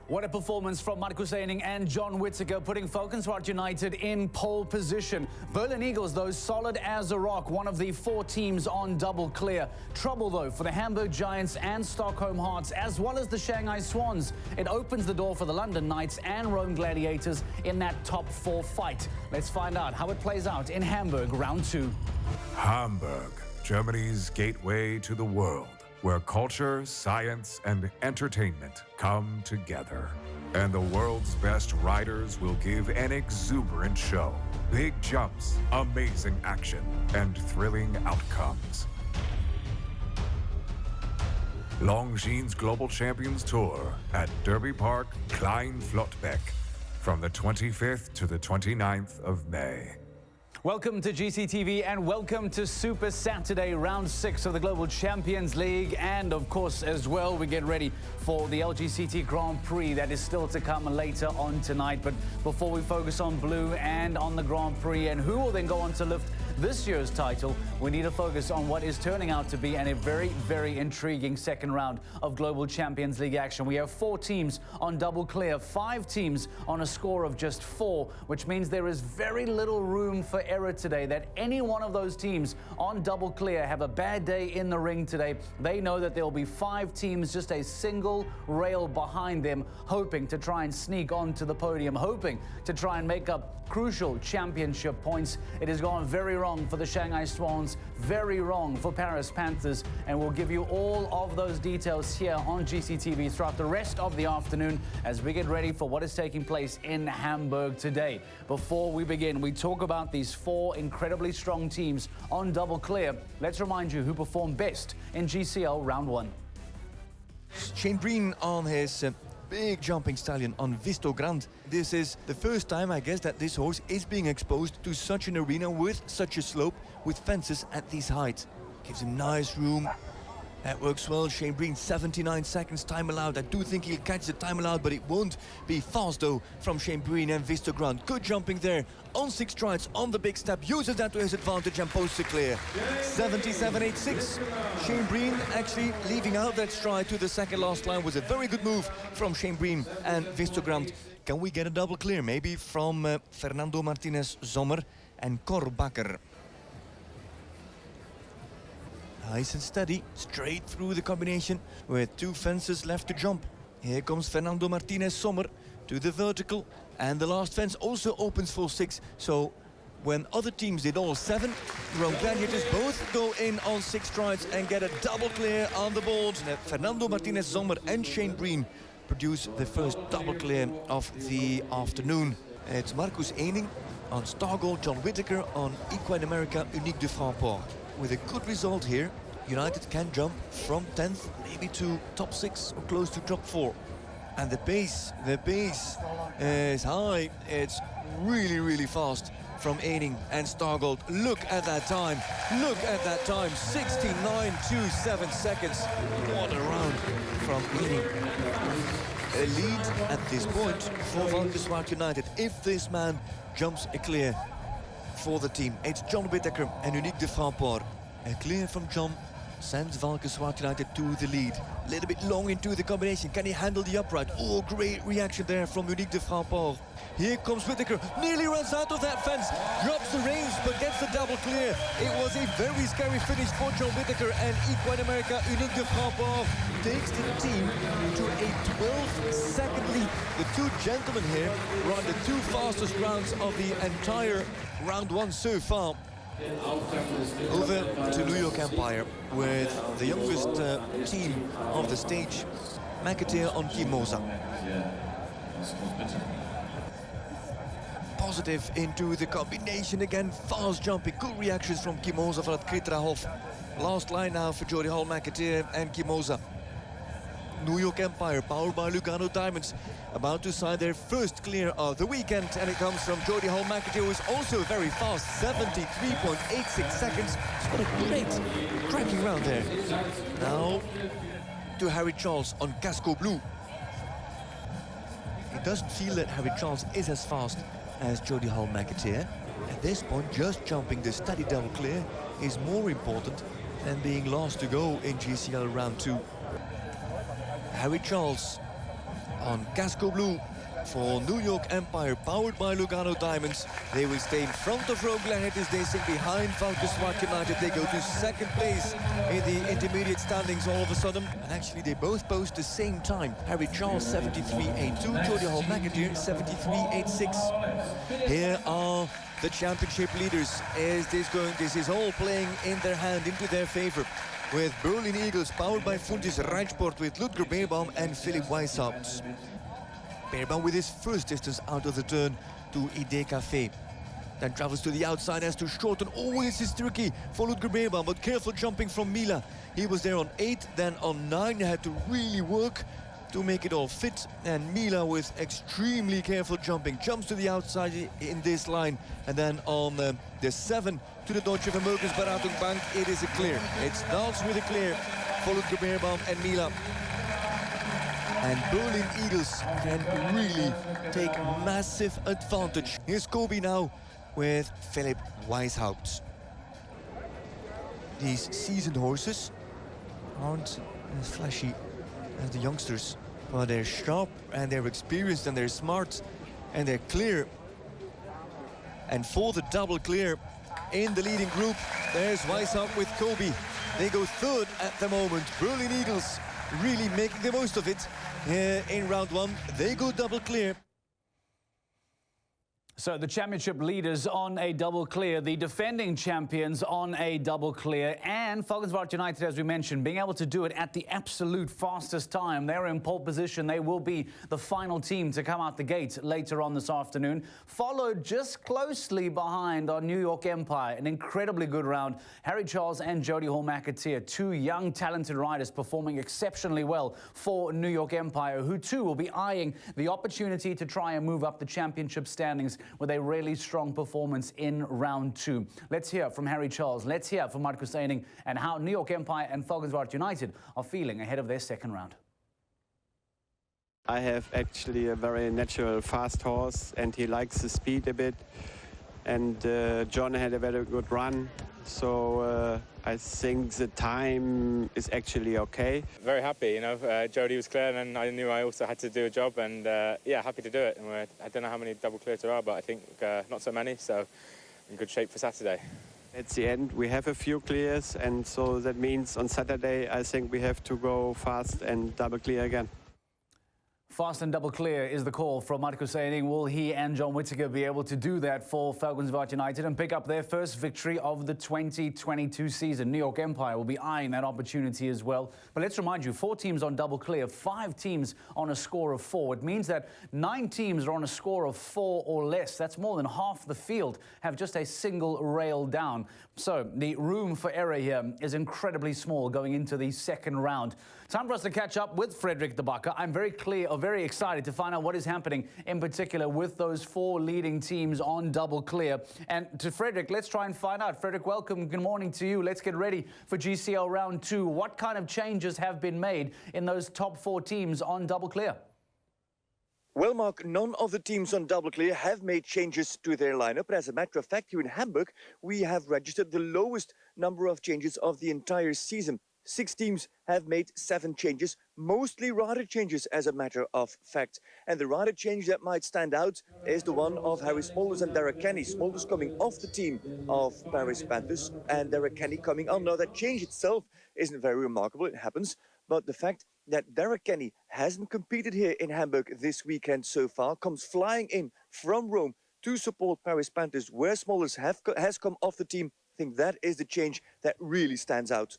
What a performance from Marcus Eining and John Whittaker, putting Valkenswaard United in pole position. Berlin Eagles, though, solid as a rock, one of the 4 teams on double clear. Trouble, though, for the Hamburg Giants and Stockholm Hearts, as well as the Shanghai Swans. It opens the door for the London Knights and Rome Gladiators in that top 4 fight. Let's find out how it plays out in Hamburg, round 2. Hamburg, Germany's gateway to the world, where culture, science, and entertainment come together. And the world's best riders will give an exuberant show. Big jumps, amazing action, and thrilling outcomes. Longines Global Champions Tour at Derby Park, Klein-Flottbeck, from the 25th to the 29th of May. Welcome to GCTV and welcome to Super Saturday, round 6 of the Global Champions League. And of course, as well, we get ready for the LGCT Grand Prix that is still to come later on tonight. But before we focus on blue and on the Grand Prix and who will then go on to lift this year's title, we need to focus on what is turning out to be a very, very intriguing second round of Global Champions League action. We have 4 teams on double clear, 5 teams on a score of just 4, which means there is very little room for error today, that any one of those teams on double clear have a bad day in the ring today. They know that there will be 5 teams just a single rail behind them, hoping to try and sneak onto the podium, hoping to try and make up crucial championship points. It has gone very wrong for the Shanghai Swans, very wrong for Paris Panthers, and we'll give you all of those details here on GCTV throughout the rest of the afternoon as we get ready for what is taking place in Hamburg today. Before we begin, we talk about these 4 incredibly strong teams on double clear. Let's remind you who performed best in GCL round 1. Shane Breen on his big jumping stallion on Visto Grand. This is the first time, I guess, that this horse is being exposed to such an arena with such a slope, with fences at this height. Gives him nice room. That works well. Shane Breen, 79 seconds time allowed. I do think he'll catch the time allowed, but it won't be fast though from Shane Breen and Visto Grand. Good jumping there on 6 strides on the big step. Uses that to his advantage and posts it clear. 77.86. Shane Breen actually leaving out that stride to the second last line was a very good move from Shane Breen and Visto Grand. Can we get a double clear maybe from Fernando Martinez Sommer and Korbacher? Nice and steady, straight through the combination with 2 fences left to jump. Here comes Fernando Martinez Sommer to the vertical, and the last fence also opens for 6. So when other teams did all 7, Rome Gladiators both go in on 6 strides and get a double clear on the board. Fernando Martinez Sommer and Shane Breen produce the first double clear of the afternoon. It's Marcus Eining on Stargold, John Whittaker on Equine America Unique de Framport. With a good result here, United can jump from 10th maybe to top 6 or close to top 4. And the pace is high. It's really, really fast from Eining and Stargold. Look at that time. Look at that time. 69.27 seconds. What a round from Eining. A lead at this point for Valkenswaard United. If this man jumps a clear for the team, it's John Whittaker and Unique de Framport. A clear from John sends Valkenswaard United to the lead. A little bit long into the combination. Can he handle the upright? Oh, great reaction there from Unique de Framport. Here comes Whittaker. Nearly runs out of that fence. Drops the reins, but gets the double clear. It was a very scary finish for John Whittaker, and Equine America Unique de Framport takes the team to a 12-second lead. The 2 gentlemen here run the 2 fastest rounds of the entire round 1 so far. Over to New York Empire with the youngest team of the stage, McAteer on Kimosa. Positive into the combination again, fast jumping, good reactions from Kimosa for Kritrahoff. Last line now for Jody Hall, McAteer and Kimosa. New York Empire, powered by Lugano Diamonds, about to sign their first clear of the weekend, and it comes from Jody Hall McAteer, who is also very fast, 73.86 seconds. It's got a great cracking round there. Now to Harry Charles on Casco Blue. It doesn't feel that Harry Charles is as fast as Jody Hall McAteer. At this point, just jumping the steady double clear is more important than being last to go in GCL round 2. Harry Charles on Casco Blue for New York Empire, powered by Lugano Diamonds. They will stay in front of Rogue Lanetis. They sink behind Valkenswaard United. They go to second place in the intermediate standings all of a sudden. And actually, they both post the same time. Harry Charles, 73.82. Jody Hall McAteer, 73.86. Here are the championship leaders. This is all playing in their hand, into their favor, with Berlin Eagles, powered by Fundis Rijsport, with Ludger Beerbaum and Philip Weishaupt. Beerbaum with his first distance out of the turn to ID Café. Then travels to the outside as to shorten. Oh, this is tricky for Ludger Beerbaum, but careful jumping from Mila. He was there on 8, then on 9. He had to really work to make it all fit. And Mila with extremely careful jumping. Jumps to the outside in this line. And then on the 7 to the Deutsche Vermögensberatungsbank, it is a clear. It starts with a clear for Ludger Beerbaum and Mila. And Berlin Eagles can really take massive advantage. Here's Kobe now with Philip Weishaupt. These seasoned horses aren't as flashy as the youngsters, but they're sharp and they're experienced and they're smart and they're clear. And for the double clear in the leading group, there's Weishaupt with Kobe. They go third at the moment. Berlin Eagles really making the most of it. In round 1, they go double clear. So the championship leaders on a double clear, the defending champions on a double clear, and Valkenswaard United, as we mentioned, being able to do it at the absolute fastest time. They're in pole position. They will be the final team to come out the gate later on this afternoon, followed just closely behind on New York Empire. An incredibly good round. Harry Charles and Jody Hall McAteer, two young, talented riders performing exceptionally well for New York Empire, who too will be eyeing the opportunity to try and move up the championship standings with a really strong performance in round 2. Let's hear from Harry Charles. Let's hear from Markus Eining and how New York Empire and Valkenswaard United are feeling ahead of their second round. I have actually a very natural fast horse and he likes the speed a bit. And John had a very good run. So I think the time is actually okay. Very happy, you know. Jody was clear and I knew I also had to do a job and yeah, happy to do it. And I don't know how many double clears there are, but I think not so many, so in good shape for Saturday. At the end we have a few clears and so that means on Saturday I think we have to go fast and double clear again. Fast and double clear is the call from Markus Eining. Will he and John Whittaker be able to do that for Valkenswaard United and pick up their first victory of the 2022 season? New York Empire will be eyeing that opportunity as well. But let's remind you, 4 teams on double clear, 5 teams on a score of 4. It means that 9 teams are on a score of 4 or less. That's more than half the field have just a single rail down. So the room for error here is incredibly small going into the second round. Time for us to catch up with Frederik de Backer. I'm very excited to find out what is happening in particular with those 4 leading teams on double clear. And to Frederik, let's try and find out. Frederik, welcome. Good morning to you. Let's get ready for GCL round 2. What kind of changes have been made in those top 4 teams on double clear? Well, Mark, none of the teams on double clear have made changes to their lineup. But as a matter of fact, here in Hamburg, we have registered the lowest number of changes of the entire season. 6 teams have made 7 changes, mostly rider changes as a matter of fact. And the rider change that might stand out is the one of Harry Smolders and Derek Kenny. Smolders coming off the team of Paris Panthers and Derek Kenny coming on. Now, that change itself isn't very remarkable, it happens. But the fact that Derek Kenny hasn't competed here in Hamburg this weekend so far, comes flying in from Rome to support Paris Panthers, where Smolders has come off the team. I think that is the change that really stands out.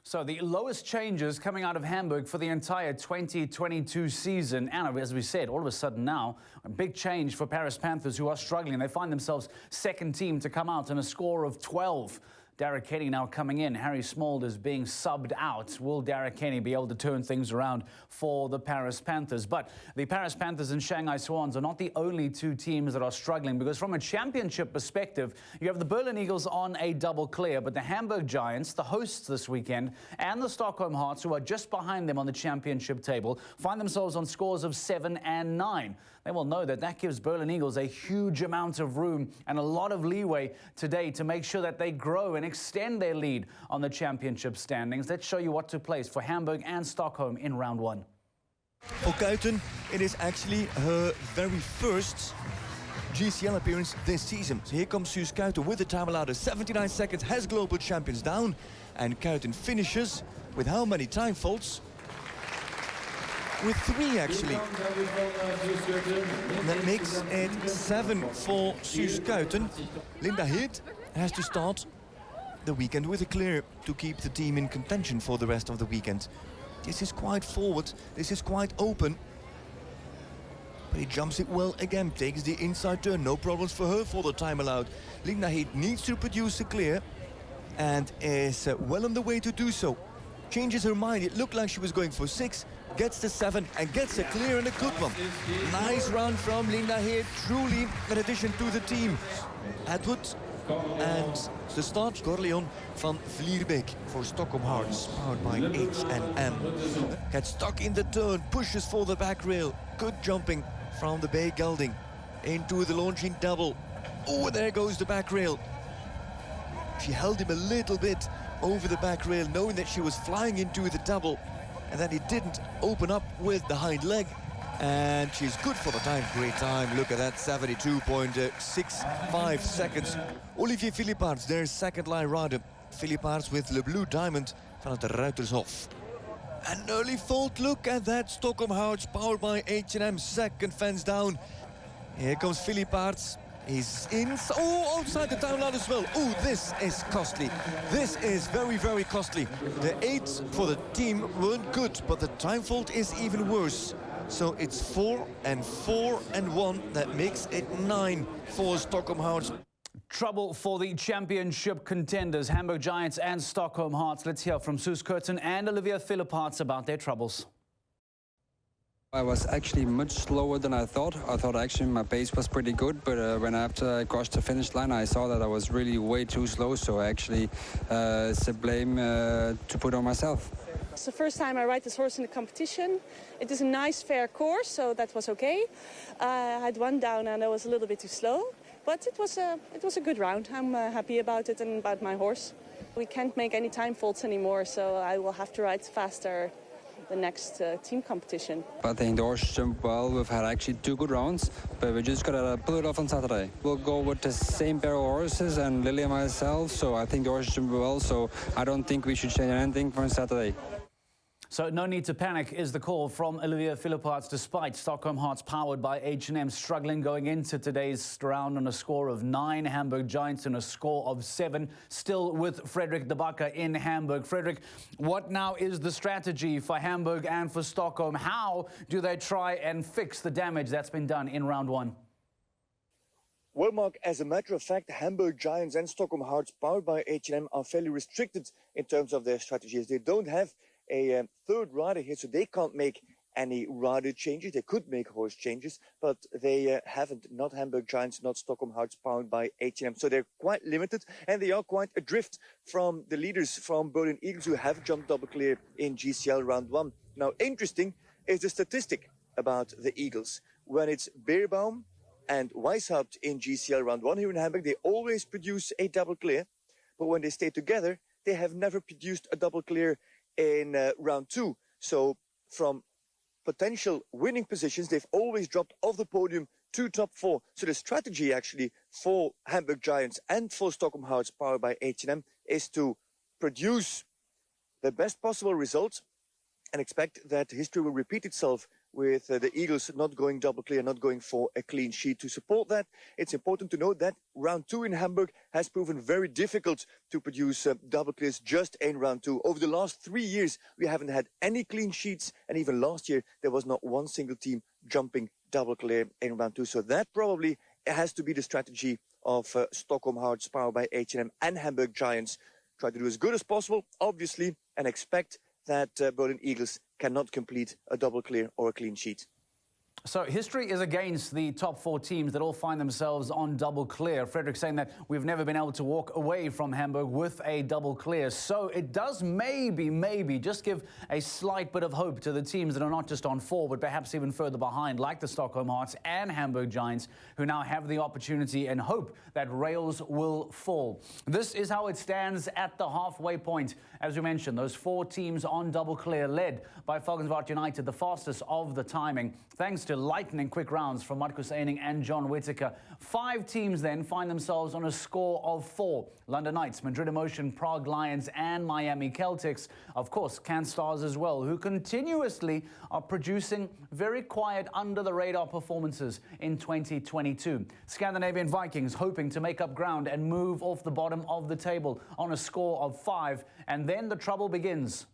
So the lowest changes coming out of Hamburg for the entire 2022 season. And as we said, all of a sudden now, a big change for Paris Panthers, who are struggling. They find themselves second team to come out on a score of 12. Derek Kenny now coming in. Harry Smolders being subbed out. Will Derek Kenny be able to turn things around for the Paris Panthers? But the Paris Panthers and Shanghai Swans are not the only 2 teams that are struggling, because from a championship perspective, you have the Berlin Eagles on a double clear, but the Hamburg Giants, the hosts this weekend, and the Stockholm Hearts, who are just behind them on the championship table, find themselves on scores of 7 and 9. They will know that that gives Berlin Eagles a huge amount of room and a lot of leeway today to make sure that they grow and extend their lead on the championship standings. Let's show you what took place for Hamburg and Stockholm in round 1. For Kuiten, it is actually her very first GCL appearance this season. So here comes Suus Kuiten with the time allowed of 79 seconds, has global champions down, and Kuiten finishes with how many time faults? With 3 actually. And that makes it 7 for Suus Kuiten. Linda Heert has to start the weekend with a clear to keep the team in contention for the rest of the weekend. This is quite forward, this is quite open. But he jumps it well again, takes the inside turn, no problems for her for the time allowed. Linda Heert needs to produce a clear and is well on the way to do so. Changes her mind, it looked like she was going for 6, gets the 7 and gets a clear and a good one. Nice run from Linda Heert, truly an addition to the team. Atwood and the start Corleon van Vlierbeek for Stockholm Hearts, powered by H&M. Gets stuck in the turn, pushes for the back rail. Good jumping from the Bay Gelding into the launching double. Oh, there goes the back rail. She held him a little bit over the back rail, knowing that she was flying into the double, and that he didn't open up with the hind leg. And she's good for the time, great time. Look at that, 72.65 seconds. Olivier Philippaerts, their second line rider. Philippaerts with Le Blue Diamond van het Ruitershof. An early fault, look at that. Stockholm Hearts, powered by H&M, second fence down. Here comes Philippaerts. He's in, oh, outside the time line as well. Oh, this is costly. This is very, very costly. The 8 for the team weren't good, but the time fault is even worse. So it's 4 and 4 and 1. That makes it 9 for Stockholm Hearts. Trouble for the championship contenders, Hamburg Giants and Stockholm Hearts. Let's hear from Suus Kuiten and Olivier Philippaerts about their troubles. I was actually much slower than I thought. I thought actually my pace was pretty good, but after I crossed the finish line, I saw that I was really way too slow. So actually, it's a blame to put on myself. It's the first time I ride this horse in the competition. It is a nice, fair course, so that was okay. I had one down and I was a little bit too slow, but it was a good round. I'm happy about it and about my horse. We can't make any time faults anymore, so I will have to ride faster the next team competition. I think the horse jumped well. We've had actually 2 good rounds, but we just gotta pull it off on Saturday. We'll go with the same pair of horses and Lily and myself, so I think the horse jumped well, so I don't think we should change anything for Saturday. So no need to panic is the call from Olivier Philippaerts, despite Stockholm Hearts, powered by H&M, struggling going into today's round on a score of 9. Hamburg Giants on a score of 7, still with Fredrik de Backer in Hamburg. Fredrik, what now is the strategy for Hamburg and for Stockholm? How do they try and fix the damage that's been done in round 1? Well, Mark, as a matter of fact, Hamburg Giants and Stockholm Hearts, powered by H&M, are fairly restricted in terms of their strategies. They don't have a third rider here, so they can't make any rider changes. They could make horse changes, but they haven't. Not Hamburg Giants, not Stockholm Hearts, powered by H&M. So they're quite limited, and they are quite adrift from the leaders from Berlin Eagles, who have jumped double clear in GCL round 1. Now, interesting is the statistic about the Eagles. When it's Beerbaum and Weishaupt in GCL round 1 here in Hamburg, they always produce a double clear, but when they stay together, they have never produced a double clear in round 2. So from potential winning positions, they've always dropped off the podium to top 4. So the strategy actually for Hamburg Giants and for Stockholm Hearts, powered by H&M, is to produce the best possible results and expect that history will repeat itself with the Eagles not going double clear, not going for a clean sheet. To support that, it's important to note that round 2 in Hamburg has proven very difficult to produce double clears just in round 2. Over the last 3 years, we haven't had any clean sheets, and even last year, there was not one single team jumping double clear in round 2. So that probably has to be the strategy of Stockholm Hearts, powered by H&M, and Hamburg Giants. Try to do as good as possible, obviously, and expect that Berlin Eagles cannot complete a double clear or a clean sheet. So history is against the top 4 teams that all find themselves on double clear. Frederick saying that we've never been able to walk away from Hamburg with a double clear. So it does maybe just give a slight bit of hope to the teams that are not just on 4, but perhaps even further behind, like the Stockholm Hearts and Hamburg Giants, who now have the opportunity and hope that rails will fall. This is how it stands at the halfway point. As we mentioned, those 4 teams on double clear, led by Falkensvart United, the fastest of the timing, thanks to lightning quick rounds from Marcus Eining and John Whittaker. 5 teams then find themselves on a score of 4. London Knights, Madrid Emotion, Prague Lions and Miami Celtics. Of course, Can Stars as well, who continuously are producing very quiet, under-the-radar performances in 2022. Scandinavian Vikings hoping to make up ground and move off the bottom of the table on a score of 5. And then the trouble begins.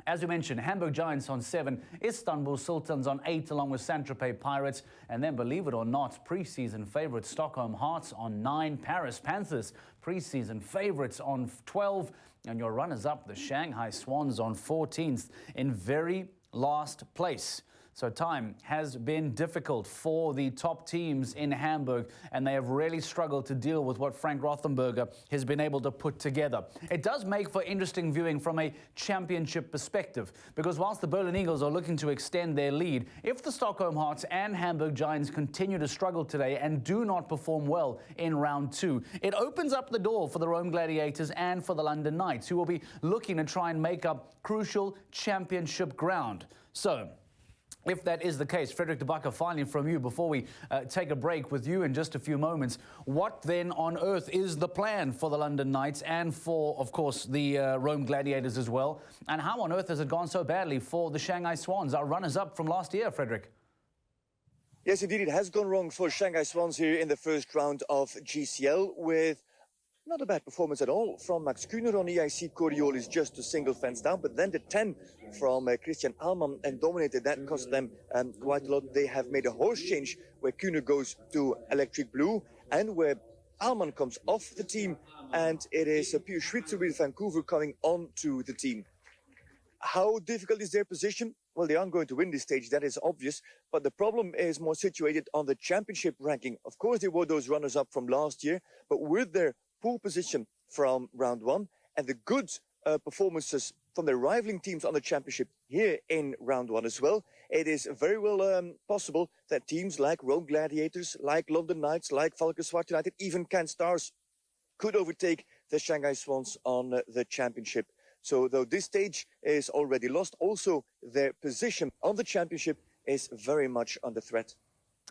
As we mentioned, Hamburg Giants on 7, Istanbul Sultans on 8, along with Saint-Tropez Pirates. And then, believe it or not, pre-season favourites Stockholm Hearts on 9, Paris Panthers, pre-season favourites on 12. And your runners-up, the Shanghai Swans, on 14th, in very last place. So time has been difficult for the top teams in Hamburg, and they have really struggled to deal with what Frank Rothenberger has been able to put together. It does make for interesting viewing from a championship perspective, because whilst the Berlin Eagles are looking to extend their lead, if the Stockholm Hearts and Hamburg Giants continue to struggle today and do not perform well in round 2, it opens up the door for the Rome Gladiators and for the London Knights, who will be looking to try and make up crucial championship ground. So, if that is the case, Frederick de Backer, finally from you, before we take a break with you in just a few moments, what then on earth is the plan for the London Knights and for, of course, the Rome Gladiators as well? And how on earth has it gone so badly for the Shanghai Swans, our runners-up from last year, Frederick? Yes, indeed, it has gone wrong for Shanghai Swans here in the first round of GCL, with not a bad performance at all from Max Kühner on EIC Coriolis, just a single fence down, but then the 10 from Christian Ahlmann and dominated. That cost them quite a lot. They have made a horse change where Kühner goes to Electric Blue and where Ahlmann comes off the team, and it is Pio Schwitzer with Vancouver coming on to the team. How difficult is their position? Well, they aren't going to win this stage, that is obvious, but the problem is more situated on the championship ranking. Of course, they were those runners-up from last year, but with their poor position from round 1 and the good performances from their rivaling teams on the championship here in round 1 as well, it is very well possible that teams like Rome Gladiators, like London Knights, like Falkensvart United, even Can Stars could overtake the Shanghai Swans on the championship. So though this stage is already lost, also their position on the championship is very much under threat.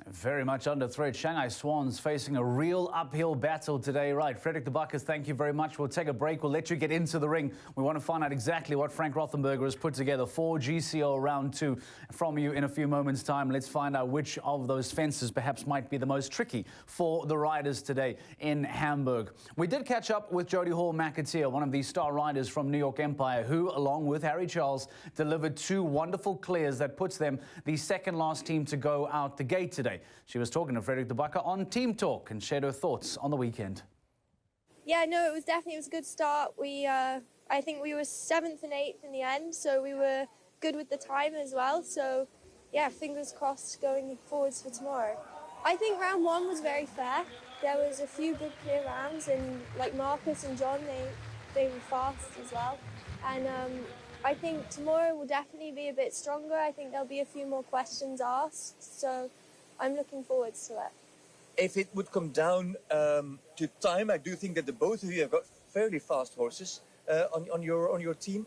Very much under threat. Shanghai Swans facing a real uphill battle today. Right, Frederick de Backer, thank you very much. We'll take a break. We'll let you get into the ring. We want to find out exactly what Frank Rothenberger has put together for GCO round 2 from you in a few moments' time. Let's find out which of those fences perhaps might be the most tricky for the riders today in Hamburg. We did catch up with Jody Hall-McAteer, one of the star riders from New York Empire, who, along with Harry Charles, delivered 2 wonderful clears that puts them the second last team to go out the gate today. She was talking to Frederick de Backer on Team Talk and shared her thoughts on the weekend. Yeah, no, it was a good start. I think we were 7th and 8th in the end, so we were good with the time as well. So, yeah, fingers crossed going forwards for tomorrow. I think round 1 was very fair. There was a few good clear rounds, and like Marcus and John, they were fast as well. And I think tomorrow will definitely be a bit stronger. I think there'll be a few more questions asked, so I'm looking forward to it. If it would come down to time, I do think that the both of you have got fairly fast horses on your team.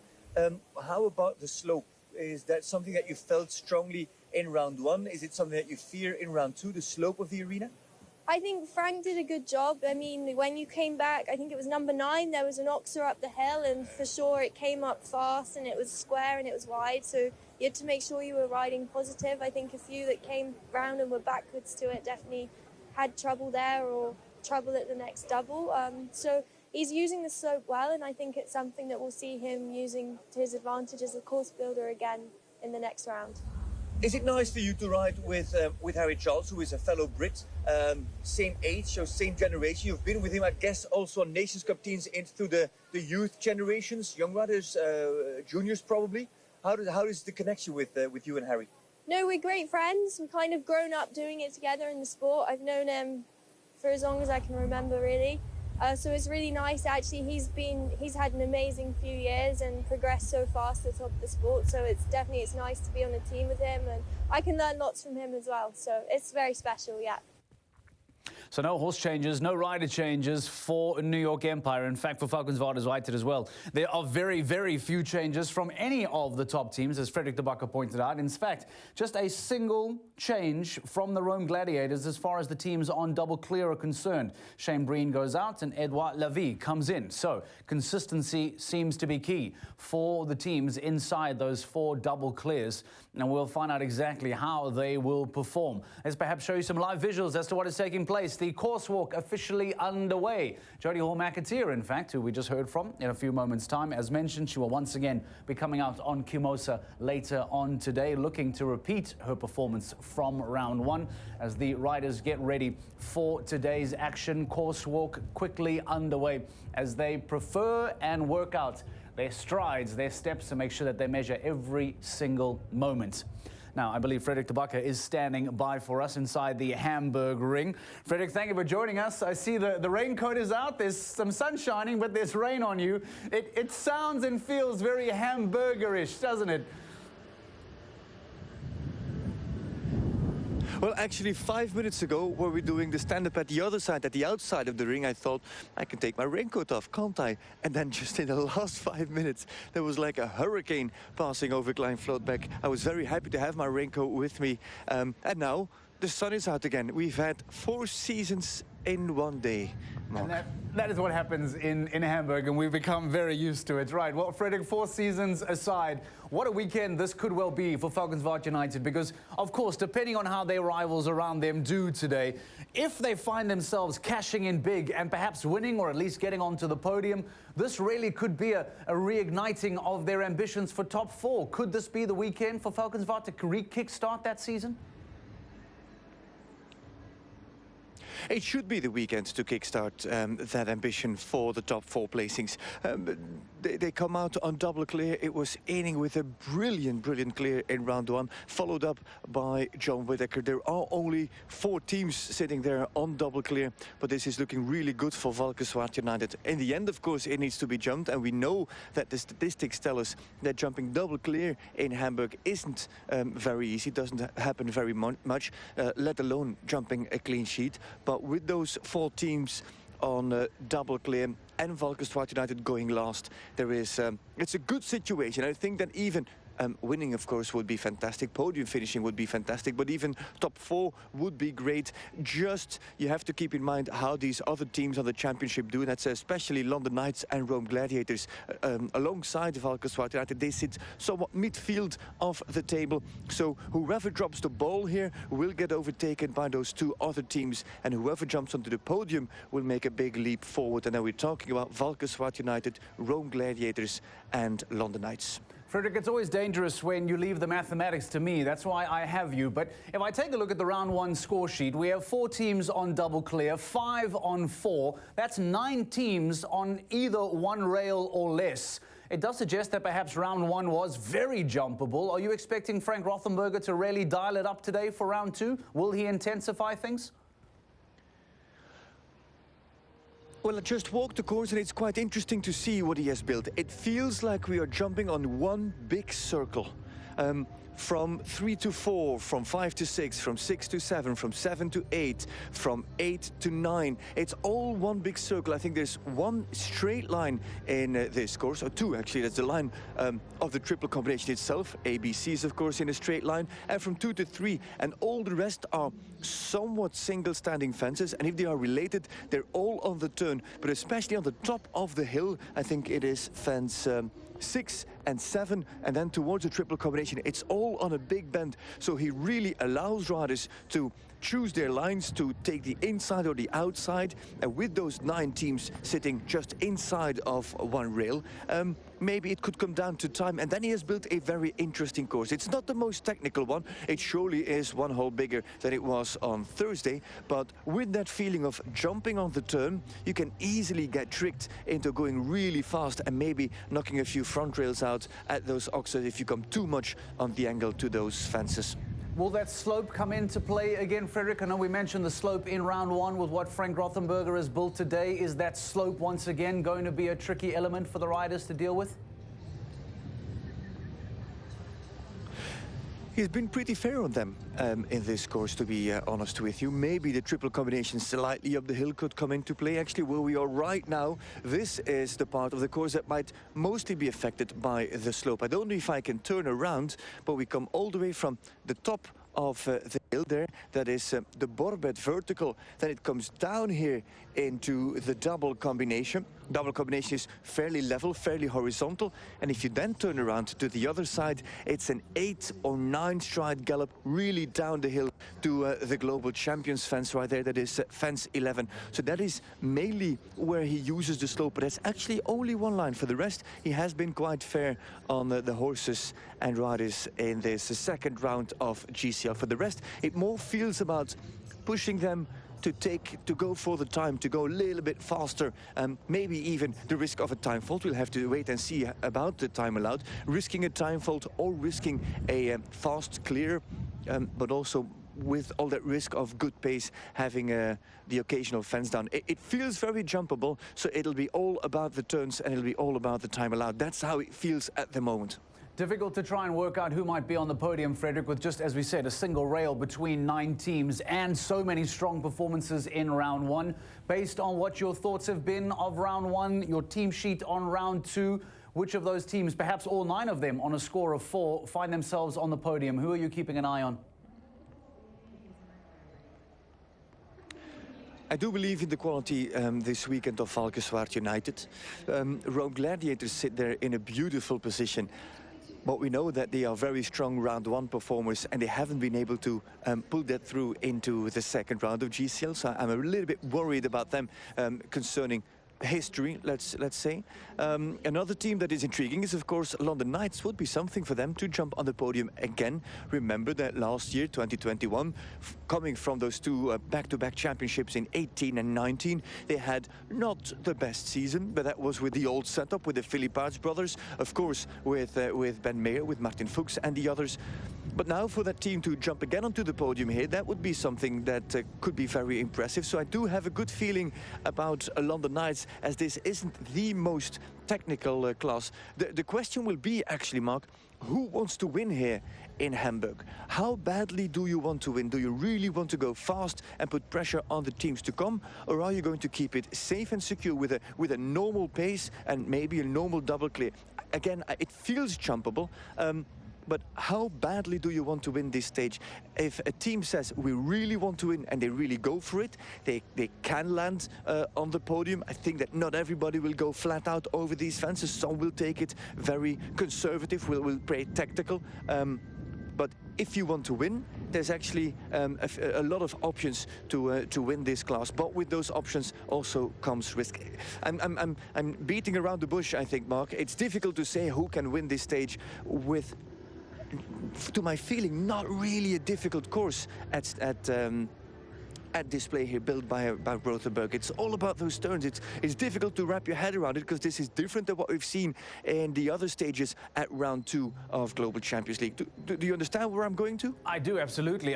How about the slope? Is that something that you felt strongly in round 1? Is it something that you fear in round 2, the slope of the arena? I think Frank did a good job. I mean, when you came back, I think it was number 9, there was an oxer up the hill, and for sure it came up fast and it was square and it was wide, so you had to make sure you were riding positive. I think a few that came round and were backwards to it definitely had trouble there or trouble at the next double. So he's using the slope well, and I think it's something that we'll see him using to his advantage as a course builder again in the next round. Is it nice for you to ride with Harry Charles, who is a fellow Brit, same age, so same generation? You've been with him, I guess, also on Nations Cup teams into the youth generations, young riders, juniors probably. How is the connection with you and Harry? No, we're great friends. We've kind of grown up doing it together in the sport. I've known him for as long as I can remember, really. So it's really nice. Actually, he's had an amazing few years and progressed so fast at the top of the sport. So it's nice to be on a team with him, and I can learn lots from him as well. So it's very special, yeah. So no horse changes, no rider changes for New York Empire. In fact, for Valkenswaard as well. There are very, very few changes from any of the top teams, as Frederik de Backer pointed out. In fact, just a single change from the Rome Gladiators as far as the teams on double clear are concerned. Shane Breen goes out and Edouard Lavie comes in. So consistency seems to be key for the teams inside those 4 double clears. And we'll find out exactly how they will perform. Let's perhaps show you some live visuals as to what is taking place. The course walk officially underway. Jodie Hall-McAteer, in fact, who we just heard from in a few moments' time. As mentioned, she will once again be coming out on Kimosa later on today, looking to repeat her performance from round 1 as the riders get ready for today's action. Course walk quickly underway as they prefer and work out their strides, their steps, to make sure that they measure every single moment. Now, I believe Frederik de Backer is standing by for us inside the Hamburg ring. Frederik, thank you for joining us. I see the raincoat is out. There's some sun shining, but there's rain on you. It sounds and feels very Hamburgerish, doesn't it? Well, actually, 5 minutes ago, when we were doing the stand-up at the other side, at the outside of the ring, I thought, I can take my raincoat off, can't I? And then just in the last 5 minutes, there was like a hurricane passing over Klein Floatbeck. I was very happy to have my raincoat with me. And now, the sun is out again. We've had 4 seasons in one day. Mark. And that is what happens in Hamburg, and we've become very used to it. Right, well, Frederik, 4 seasons aside, what a weekend this could well be for Valkenswaard United, because, of course, depending on how their rivals around them do today, if they find themselves cashing in big and perhaps winning or at least getting onto the podium, this really could be a reigniting of their ambitions for top 4. Could this be the weekend for Valkenswaard to kick-start that season? It should be the weekend to kickstart that ambition for the top 4 placings. They come out on double clear. It was ending with a brilliant clear in round 1, followed up by John Whittaker. There are only 4 teams sitting there on double clear, but this is looking really good for Valkenswaard United. In the end, of course, it needs to be jumped, and we know that the statistics tell us that jumping double clear in Hamburg isn't very easy, doesn't happen very much, let alone jumping a clean sheet. But with those 4 teams on double clear and Valkenswaard United going last, there is it's a good situation. I think that even winning, of course, would be fantastic. Podium finishing would be fantastic, but even top 4 would be great. Just, you have to keep in mind how these other teams on the championship do, and that's especially London Knights and Rome Gladiators. Alongside Valkenswaard United, they sit somewhat midfield of the table. So whoever drops the ball here will get overtaken by those 2 other teams, and whoever jumps onto the podium will make a big leap forward. And then we're talking about Valkenswaard United, Rome Gladiators and London Knights. Frederik, it's always dangerous when you leave the mathematics to me. That's why I have you. But if I take a look at the round 1 score sheet, we have 4 teams on double clear, 5 on 4. That's 9 teams on either 1 rail or less. It does suggest that perhaps round 1 was very jumpable. Are you expecting Frank Rothenberger to really dial it up today for round 2? Will he intensify things? Well, I just walked the course, and it's quite interesting to see what he has built. It feels like we are jumping on one big circle. From 3 to 4, from 5 to 6, from 6 to 7, from 7 to 8, from 8 to 9. It's all one big circle. I think there's one straight line in this course, or 2 actually. That's the line of the triple combination itself. ABC is, of course, in a straight line. And from 2 to 3, and all the rest are somewhat single standing fences. And if they are related, they're all on the turn. But especially on the top of the hill, I think it is fence 6 and 7, and then towards the triple combination, it's all on a big bend. So he really allows riders to choose their lines, to take the inside or the outside. And with those 9 teams sitting just inside of 1 rail, maybe it could come down to time. And then he has built a very interesting course. It's not the most technical one. It surely is 1 hole bigger than it was on Thursday. But with that feeling of jumping on the turn, you can easily get tricked into going really fast and maybe knocking a few front rails out at those oxes if you come too much on the angle to those fences. Will that slope come into play again, Frederick? I know we mentioned the slope in round one with what Frank Rothenberger has built today. Is that slope once again going to be a tricky element for the riders to deal with? He's been pretty fair on them in this course, to be honest with you. Maybe the triple combination slightly up the hill could come into play. Actually, where we are right now, this is the part of the course that might mostly be affected by the slope. I don't know if I can turn around, but we come all the way from the top of the hill there. That is the Borbet vertical. Then it comes down here into the double combination. Double combination is fairly level, fairly horizontal. And if you then turn around to the other side, it's an 8 or 9 stride gallop really down the hill to the Global Champions fence right there. That is fence 11. So that is mainly where he uses the slope. But that's actually only one line. For the rest, he has been quite fair on the horses and riders in this second round of GCL. For the rest, it more feels about pushing them to go for the time, to go a little bit faster, maybe even the risk of a time fault. We'll have to wait and see about the time allowed. Risking a time fault or risking a fast clear, but also with all that risk of good pace, having the occasional fence down. It feels very jumpable, so it'll be all about the turns and it'll be all about the time allowed. That's how it feels at the moment. Difficult to try and work out who might be on the podium, Frederick, with just, as we said, a single rail between 9 teams and so many strong performances in round one. Based on what your thoughts have been of round one, your team sheet on round two, which of those teams, perhaps all 9 of them on a score of 4, find themselves on the podium? Who are you keeping an eye on? I do believe in the quality this weekend of Valkenswaard United. Rome Gladiators sit there in a beautiful position. But we know that they are very strong round one performers and they haven't been able to pull that through into the second round of GCL. So I'm a little bit worried about them concerning history, let's say. Another team that is intriguing is, of course, London Knights. Would be something for them to jump on the podium again. Remember that last year, 2021, coming from those two back-to-back championships in 18 and 19, they had not the best season, but that was with the old setup, with the Philippaerts brothers, of course, with Ben Meyer, with Martin Fuchs and the others. But now for that team to jump again onto the podium here, that would be something that could be very impressive. So I do have a good feeling about London Knights, as this isn't the most technical class. The question will be, actually, Mark, who wants to win here in Hamburg? How badly do you want to win? Do you really want to go fast and put pressure on the teams to come? Or are you going to keep it safe and secure with a normal pace and maybe a normal double clear? Again, it feels jumpable. But how badly do you want to win this stage? If a team says we really want to win and they really go for it, they can land on the podium. I think that not everybody will go flat out over these fences. Some will take it very conservative, will play tactical. But if you want to win, there's actually a lot of options to win this class. But with those options also comes risk. I'm beating around the bush, I think, Mark. It's difficult to say who can win this stage with, to my feeling, not really a difficult course at display here, built by Rothenberg. It's all about those turns. It's difficult to wrap your head around it because this is different than what we've seen in the other stages at round 2 of Global Champions League. Do you understand where I'm going to? I do absolutely,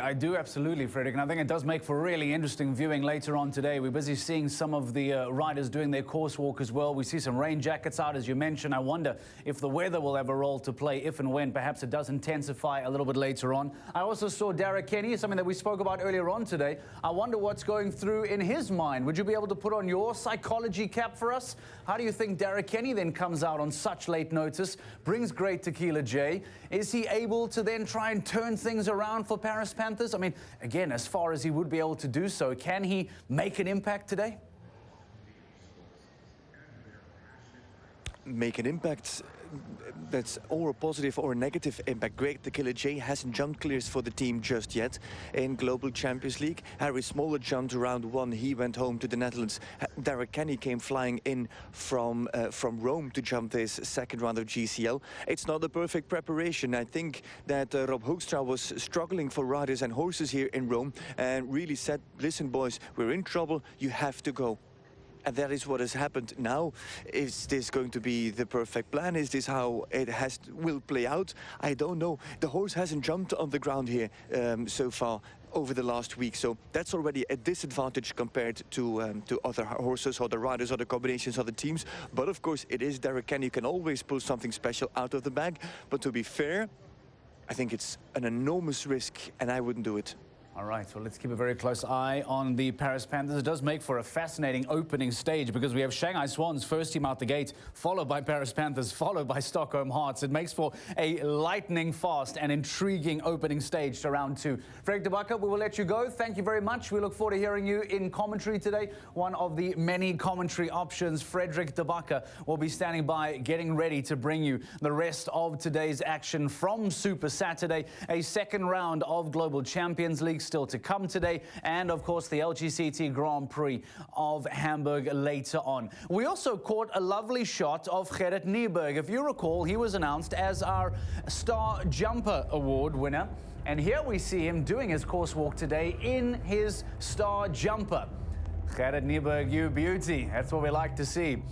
Frederick, and I think it does make for really interesting viewing later on today. We're busy seeing some of the riders doing their course walk as well. We see some rain jackets out, as you mentioned. I wonder if the weather will have a role to play, if and when perhaps it does intensify a little bit later on. I also saw Derek Kenny, something that we spoke about earlier on today. I wonder what's going through in his mind. Would you be able to put on your psychology cap for us? How do you think Derek Kenny then comes out on such late notice, brings great Tequila J? Is he able to then try and turn things around for Paris Panthers? I mean, again, as far as he would be able to do so, can he make an impact today? Make an impact, that's or a positive or a negative impact. Greg Tequila J hasn't jumped clears for the team just yet in Global Champions League. Harry Smoller jumped round 1. He went home to the Netherlands. Derek Kenny came flying in from Rome to jump this second round of GCL. It's not a perfect preparation. I think that Rob Hoekstra was struggling for riders and horses here in Rome and really said, listen boys, we're in trouble, you have to go. And that is what has happened now. Is this going to be the perfect plan? Is this how it will play out? I don't know. The horse hasn't jumped on the ground here so far over the last week, so that's already a disadvantage compared to other horses, other riders, other combinations, other teams. But of course, it is Derek Ken. You can always pull something special out of the bag. But to be fair, I think it's an enormous risk, and I wouldn't do it. All right, well, let's keep a very close eye on the Paris Panthers. It does make for a fascinating opening stage because we have Shanghai Swans, first team out the gate, followed by Paris Panthers, followed by Stockholm Hearts. It makes for a lightning fast and intriguing opening stage to round 2. Frederick de Backer, we will let you go. Thank you very much. We look forward to hearing you in commentary today. One of the many commentary options, Frederick de Backer, will be standing by, getting ready to bring you the rest of today's action from Super Saturday. A second round of Global Champions League still to come today, and of course the LGCT Grand Prix of Hamburg later on. We also caught a lovely shot of Gerrit Nieberg. If you recall, he was announced as our Star Jumper Award winner, and here we see him doing his course walk today in his Star Jumper. Gerrit Nieberg, you beauty. That's what we like to see.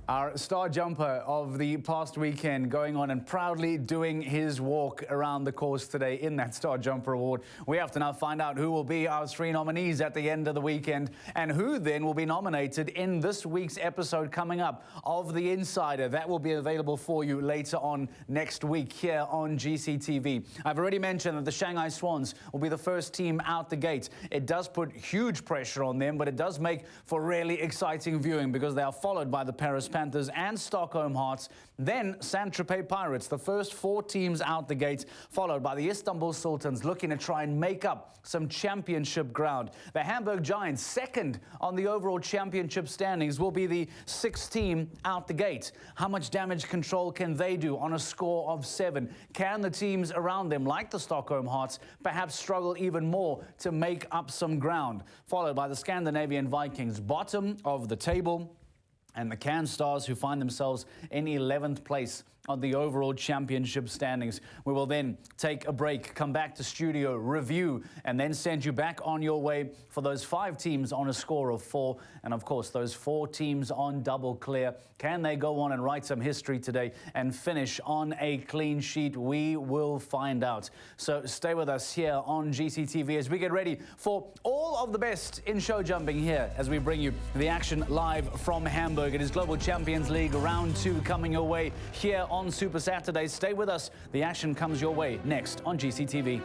Our star jumper of the past weekend going on and proudly doing his walk around the course today in that Star Jumper Award. We have to now find out who will be our 3 nominees at the end of the weekend and who then will be nominated in this week's episode coming up of The Insider. That will be available for you later on next week here on GCTV. I've already mentioned that the Shanghai Swans will be the first team out the gate. It does put huge pressure on them, but it does make for really exciting viewing because they are followed by the Paris Panthers and Stockholm Hearts, then Saint-Tropez Pirates, the first 4 teams out the gate, followed by the Istanbul Sultans, looking to try and make up some championship ground. The Hamburg Giants, second on the overall championship standings, will be the 6th team out the gate. How much damage control can they do on a score of 7? Can the teams around them, like the Stockholm Hearts, perhaps struggle even more to make up some ground? Followed by the Scandinavian Vikings, bottom of the table, and the Can Stars, who find themselves in 11th place on the overall championship standings. We will then take a break, come back to studio, review, and then send you back on your way for those 5 teams on a score of 4. And of course, those 4 teams on double clear. Can they go on and write some history today and finish on a clean sheet? We will find out. So stay with us here on GCTV as we get ready for all of the best in show jumping here as we bring you the action live from Hamburg. It is Global Champions League Round 2 coming your way here on Super Saturday. Stay with us. The action comes your way next on GCTV.